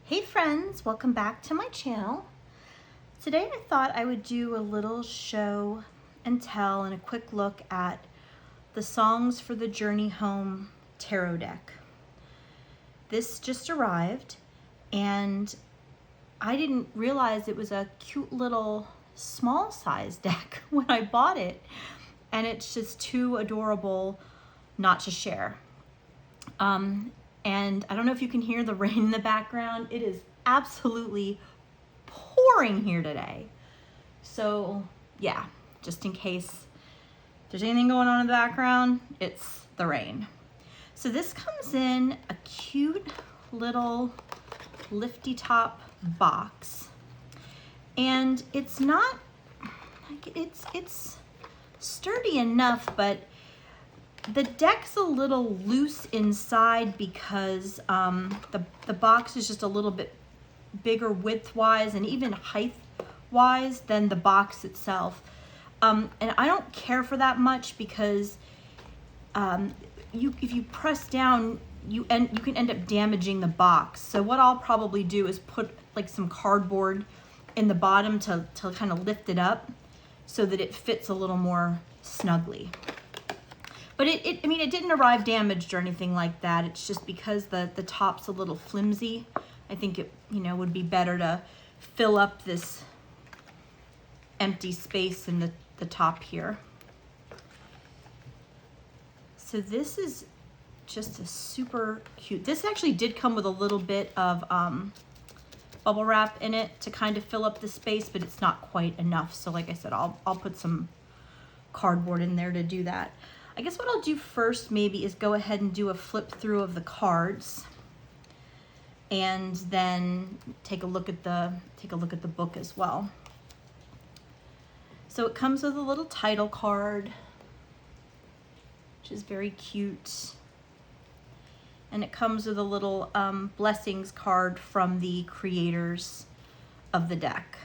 Hey friends, welcome back to my channel. Today I thought I would do a little show and tell and a quick look at the Songs for the Journey Home tarot deck. This just arrived and I didn't realize it was a cute little small size deck when I bought it, and it's just too adorable not to share. And I don't know if you can hear the rain in the background. It is absolutely pouring here today. So yeah, just in case there's anything going on in the background, it's the rain. So this comes in a cute little lifty top box. And it's not, it's sturdy enough, but the deck's a little loose inside because the box is just a little bit bigger width-wise and even height-wise than the box itself. And I don't care for that much because if you press down, you can end up damaging the box. So what I'll probably do is put like some cardboard in the bottom to kind of lift it up so that it fits a little more snugly. But it didn't arrive damaged or anything like that. It's just because the top's a little flimsy. I think it, would be better to fill up this empty space in the top here. So this is just a super cute. This actually did come with a little bit of bubble wrap in it to kind of fill up the space, but it's not quite enough. So like I said, I'll put some cardboard in there to do that. I guess what I'll do first maybe is go ahead and do a flip through of the cards and then take a look at the book as well. So it comes with a little title card, which is very cute. And it comes with a little blessings card from the creators of the deck.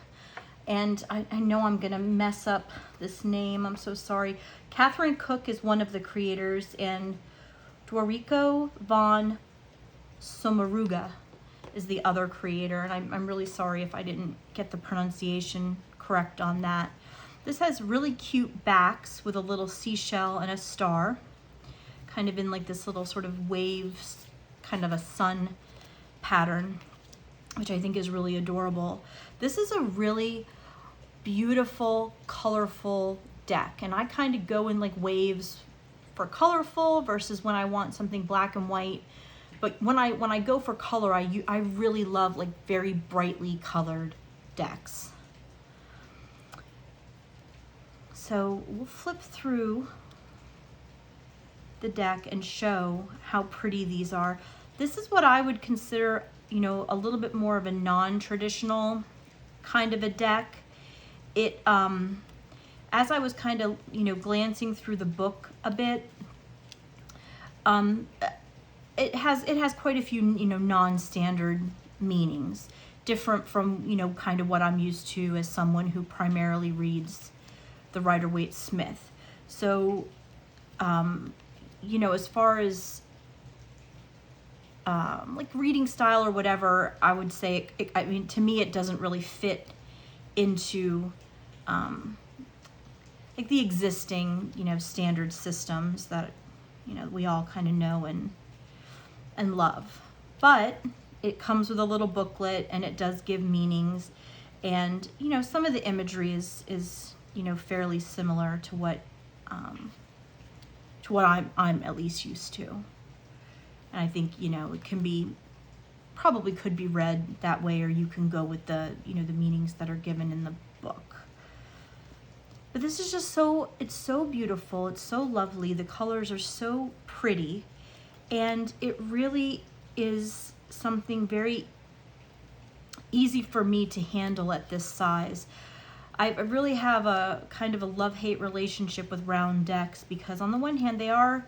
And I know I'm gonna mess up this name, I'm so sorry. Catherine Cook is one of the creators, and Dorico von Somaruga is the other creator, and I'm really sorry if I didn't get the pronunciation correct on that. This has really cute backs with a little seashell and a star, kind of in like this little sort of waves, kind of a sun pattern, which I think is really adorable. This is a really beautiful, colorful deck, and I kind of go in like waves for colorful versus when I want something black and white. But when I go for color, I really love like very brightly colored decks. So we'll flip through the deck and show how pretty these are. This is what I would consider, a little bit more of a non-traditional kind of a deck. It, as I was kind of, glancing through the book a bit, it has quite a few, non-standard meanings, different from, kind of what I'm used to as someone who primarily reads the Rider-Waite-Smith. So, as far as like reading style or whatever, I would say, to me, it doesn't really fit into like the existing, standard systems that, we all kind of know and love. But it comes with a little booklet, and it does give meanings, and some of the imagery is fairly similar to what I'm at least used to. And I think, it can probably could be read that way, or you can go with the, the meanings that are given in the book. But this is just it's so beautiful. It's so lovely. The colors are so pretty. And it really is something very easy for me to handle at this size. I really have a kind of a love-hate relationship with round decks because on the one hand, they are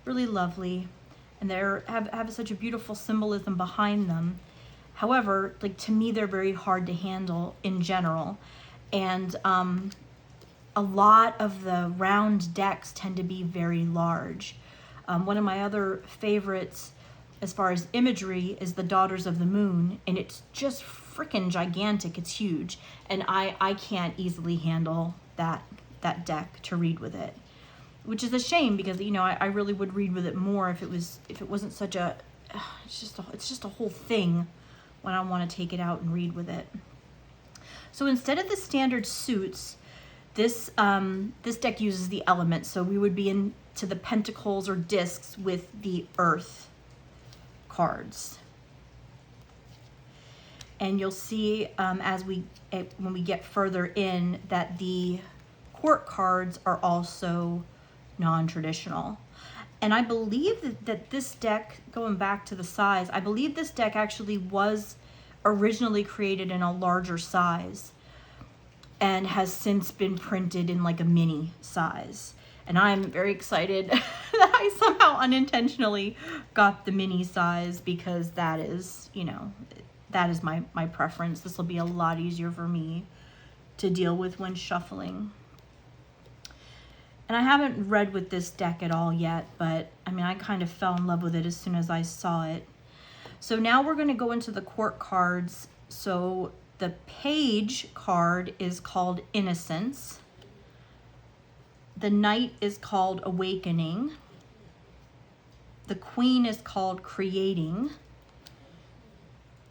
really lovely and they have such a beautiful symbolism behind them. However, like to me, they're very hard to handle in general. And a lot of the round decks tend to be very large. One of my other favorites as far as imagery, is the Daughters of the Moon, and it's just freaking gigantic. It's huge, and I can't easily handle that deck to read with it, which is a shame, because you know I really would read with it more if it wasn't such a it's just a whole thing when I want to take it out and read with it. So instead of the standard suits, this deck uses the elements. So we would be into the pentacles or discs with the earth cards. And you'll see when we get further in that the court cards are also non-traditional. And I believe that this deck, going back to the size, I believe this deck actually was originally created in a larger size and has since been printed in like a mini size. And I'm very excited that I somehow unintentionally got the mini size, because that is, you know, that is my preference. This will be a lot easier for me to deal with when shuffling. And I haven't read with this deck at all yet, but I mean, I kind of fell in love with it as soon as I saw it. So now we're going to go into the court cards. So the page card is called Innocence. The knight is called Awakening. The queen is called Creating.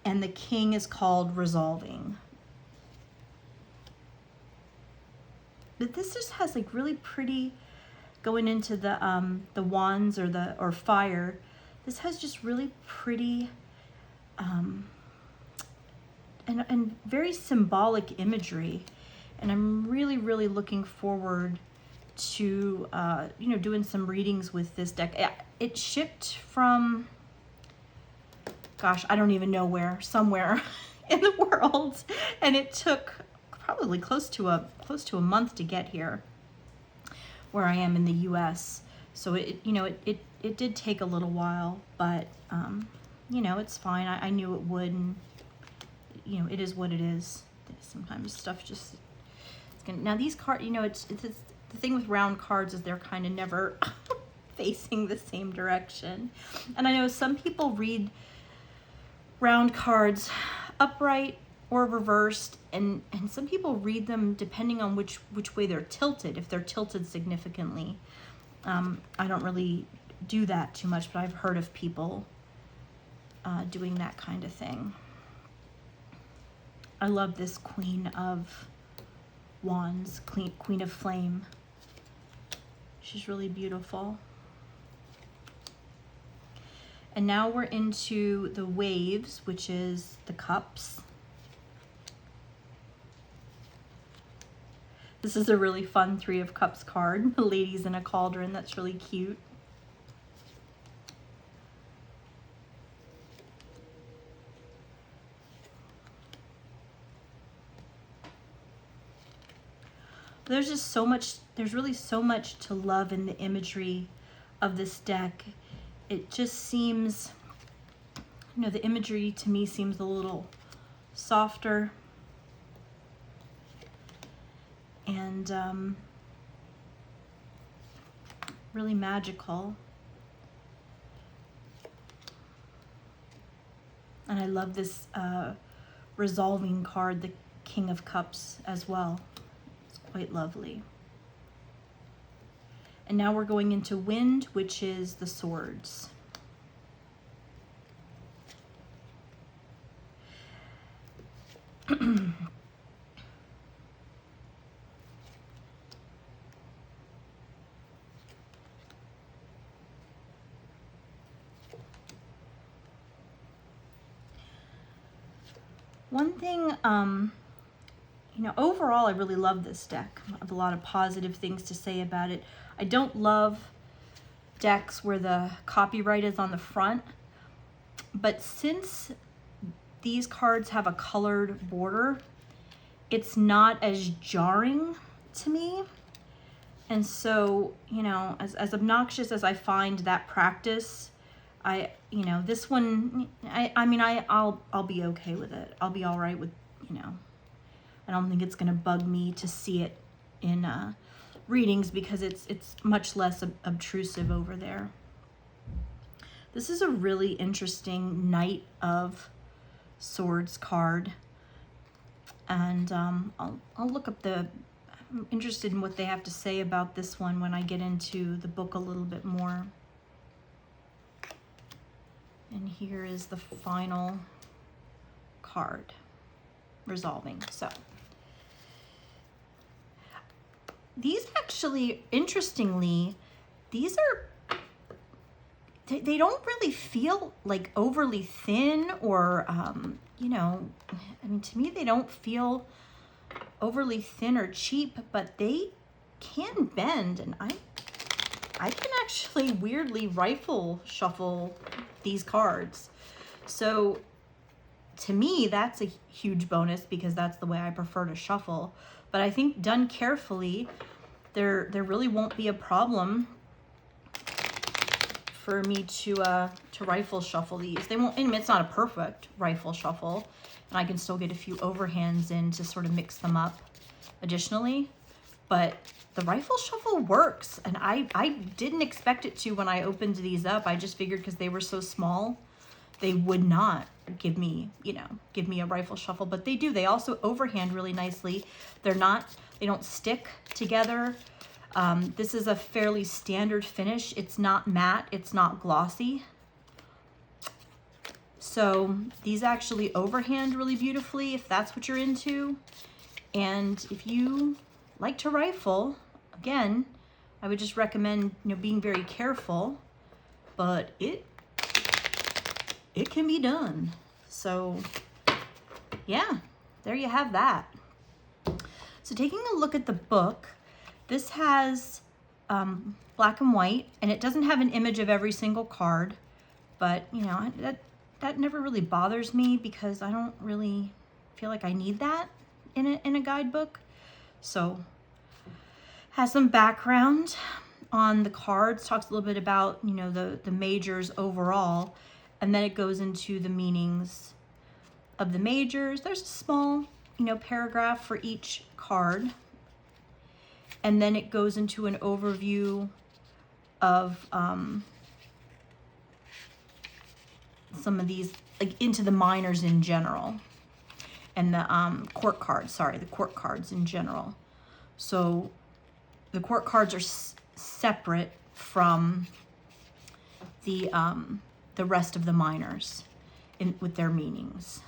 And the king is called Resolving. But this just has like really pretty, going into the wands or fire. This has just really pretty and very symbolic imagery, and I'm really looking forward to you know, doing some readings with this deck. It shipped from, gosh, I don't even know where, somewhere in the world, and it took probably close to a month to get here where I am in the US. So it did take a little while, but you know, it's fine. I knew it would, and you know, it is what it is. Sometimes stuff just, it's gonna, now these cards, you know, it's the thing with round cards is they're kind of never facing the same direction. And I know some people read round cards upright or reversed, and some people read them depending on which way they're tilted, if they're tilted significantly. I don't really do that too much, but I've heard of people doing that kind of thing. I love this Queen of Wands, Queen of Flame. She's really beautiful. And now we're into the waves, which is the cups. This is a really fun Three of Cups card. The ladies in a cauldron, that's really cute. There's just so much, there's really so much to love in the imagery of this deck. It just seems, you know, the imagery to me seems a little softer and really magical. And I love this resolving card, the King of Cups, as well. It's quite lovely. And now we're going into wind, which is the swords. One thing, you know, overall, I really love this deck. I have a lot of positive things to say about it. I don't love decks where the copyright is on the front, but since these cards have a colored border, it's not as jarring to me. And so, you know, as obnoxious as I find that practice, you know, this one, I'll be okay with it. I'll be all right with, you know, I don't think it's going to bug me to see it in readings because it's much less obtrusive over there. This is a really interesting Knight of Swords card. And I'll look up I'm interested in what they have to say about this one when I get into the book a little bit more. And here is the final card, resolving. So these actually, interestingly, these are, they don't really feel like overly thin or, you know, I mean, to me, they don't feel overly thin or cheap, but they can bend. And I can actually weirdly rifle shuffle these cards. So to me, that's a huge bonus because that's the way I prefer to shuffle. But I think done carefully, there really won't be a problem for me to rifle shuffle these. They won't, and it's not a perfect rifle shuffle, and I can still get a few overhands in to sort of mix them up additionally. But the rifle shuffle works, and I didn't expect it to when I opened these up. I just figured because they were so small, they would not give me, you know, give me a rifle shuffle, but they do. They also overhand really nicely. They don't stick together. This is a fairly standard finish. It's not matte, it's not glossy. So these actually overhand really beautifully if that's what you're into. And if you like to rifle, again, I would just recommend, you know, being very careful, but it can be done. So yeah, there you have that. So taking a look at the book, this has black and white, and it doesn't have an image of every single card, but you know, that never really bothers me because I don't really feel like I need that in a guidebook. So has some background on the cards, talks a little bit about, you know, the majors overall, and then it goes into the meanings of the majors. There's a small, you know, paragraph for each card. And then it goes into an overview of some of these, like into the minors in general. And the court cards, the court cards in general. So the court cards are separate from the rest of the minors with their meanings.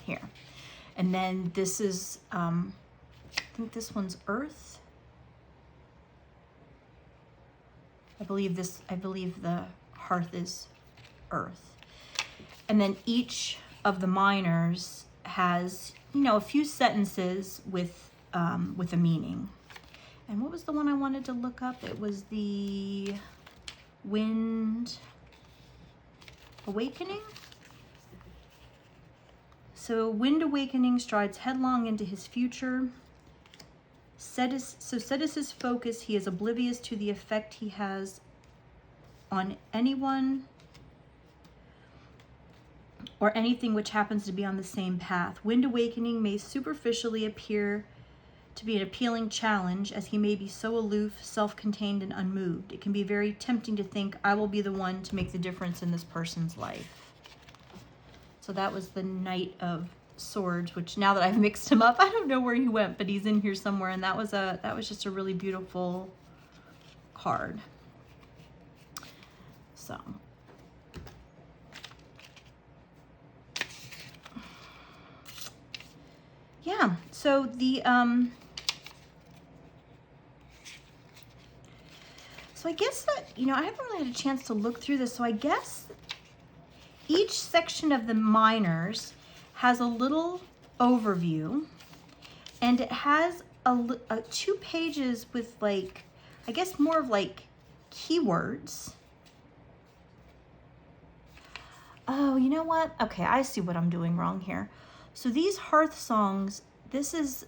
Here. And then this is, I think this one's Earth. I believe the hearth is Earth. And then each of the minors has, you know, a few sentences with a meaning. And what was the one I wanted to look up? It was the Wind Awakening. So Wind Awakening strides headlong into his future. Cetus's focus, he is oblivious to the effect he has on anyone or anything which happens to be on the same path. Wind Awakening may superficially appear to be an appealing challenge, as he may be so aloof, self-contained, and unmoved. It can be very tempting to think, I will be the one to make the difference in this person's life. So that was the Knight of Swords, which now that I've mixed him up, I don't know where he went, but he's in here somewhere, and that was just a really beautiful card. So yeah, so so I guess that, you know, I haven't really had a chance to look through this, so I guess each section of the minors has a little overview, and it has a 2 pages with, like, I guess more of like keywords. Oh, you know what? Okay, I see what I'm doing wrong here. So these hearth songs, this is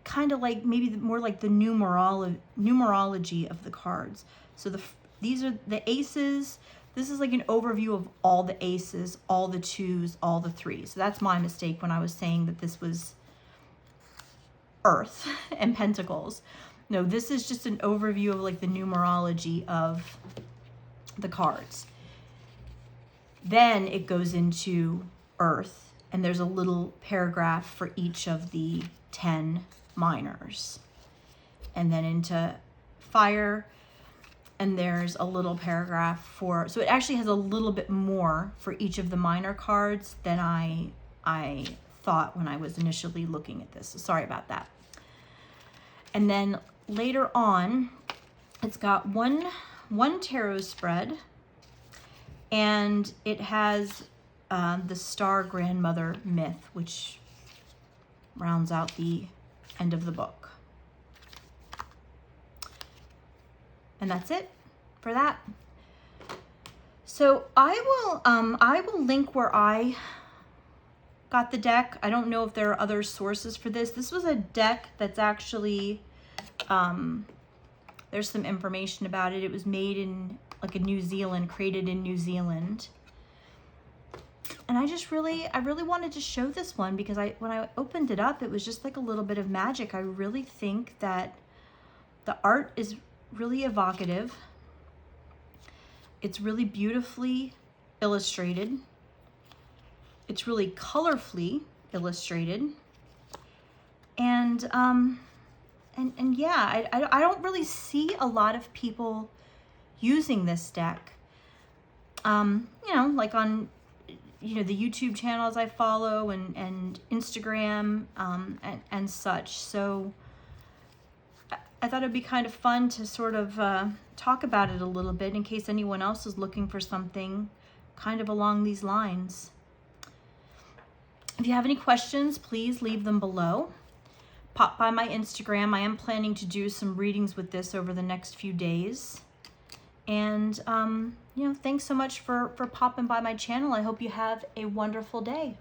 kind of like maybe more like the numerology of the cards. So these are the aces. This is like an overview of all the aces, all the 2s, all the 3s. So that's my mistake when I was saying that this was Earth and Pentacles. No, this is just an overview of like the numerology of the cards. Then it goes into earth, and there's a little paragraph for each of the 10 minors. And then into fire, and there's a little paragraph for, so it actually has a little bit more for each of the minor cards than I thought when I was initially looking at this. So sorry about that. And then later on, it's got one tarot spread, and it has the Star Grandmother myth, which rounds out the end of the book. And that's it for that. So I will link where I got the deck. I don't know if there are other sources for this. This was a deck that's actually, there's some information about it. It was made in like New Zealand, created in New Zealand. And I really wanted to show this one because when I opened it up, it was just like a little bit of magic. I really think that the art is really evocative. It's really beautifully illustrated. It's really colorfully illustrated. And yeah, I don't really see a lot of people using this deck. You know, like on, you know, the YouTube channels I follow and Instagram and such. So I thought it'd be kind of fun to sort of talk about it a little bit in case anyone else is looking for something kind of along these lines. If you have any questions, please leave them below. Pop by my Instagram. I am planning to do some readings with this over the next few days. And, you know, thanks so much for popping by my channel. I hope you have a wonderful day.